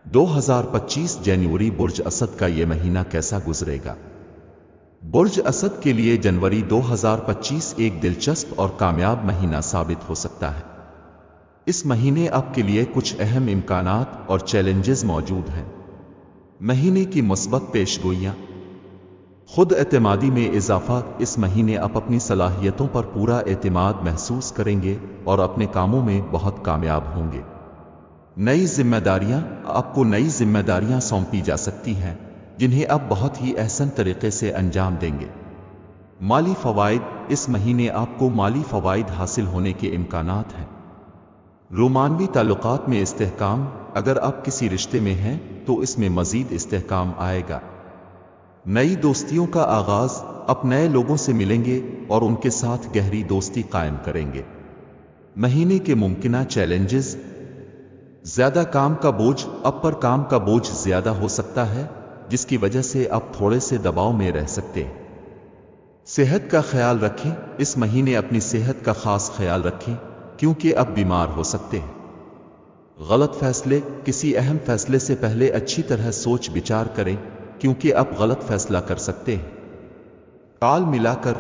2025 जनवरी बुर्ज असद का ये महीना कैसा गुजरेगा? बुर्ज असद के लिए जनवरी 2025 एक दिलचस्प और कामयाब महीना साबित हो सकता है। इस महीने आपके लिए कुछ अहम इम्कानात और चैलेंजेस मौजूद हैं। महीने की मुस्बत पेशगोइयां। खुद एतमादी में इजाफा। इस महीने आप अपनी सलाहियतों पर पूरा एतमाद महसूस करेंगे और अपने कामों में बहुत कामयाब होंगे। नई जिम्मेदारियां। आपको नई जिम्मेदारियां सौंपी जा सकती हैं जिन्हें आप बहुत ही अहसन तरीके से अंजाम देंगे। माली फवाइद। इस महीने आपको माली फवाइद हासिल होने के इम्कानात हैं। रोमानवी ताल्लुकात में इस्तेहकाम। अगर आप किसी रिश्ते में हैं तो इसमें मजीद इस्तेहकाम आएगा। नई दोस्तियों का आगाज। आप नए लोगों से मिलेंगे और उनके साथ गहरी दोस्ती कायम करेंगे। महीने के मुमकिना चैलेंजेस। ज्यादा काम का बोझ। आप पर काम का बोझ ज्यादा हो सकता है जिसकी वजह से आप थोड़े से दबाव में रह सकते हैं। सेहत का ख्याल रखें। इस महीने अपनी सेहत का खास ख्याल रखें क्योंकि आप बीमार हो सकते हैं। गलत फैसले। किसी अहम फैसले से पहले अच्छी तरह सोच विचार करें क्योंकि आप गलत फैसला कर सकते हैं। ताल मिलाकर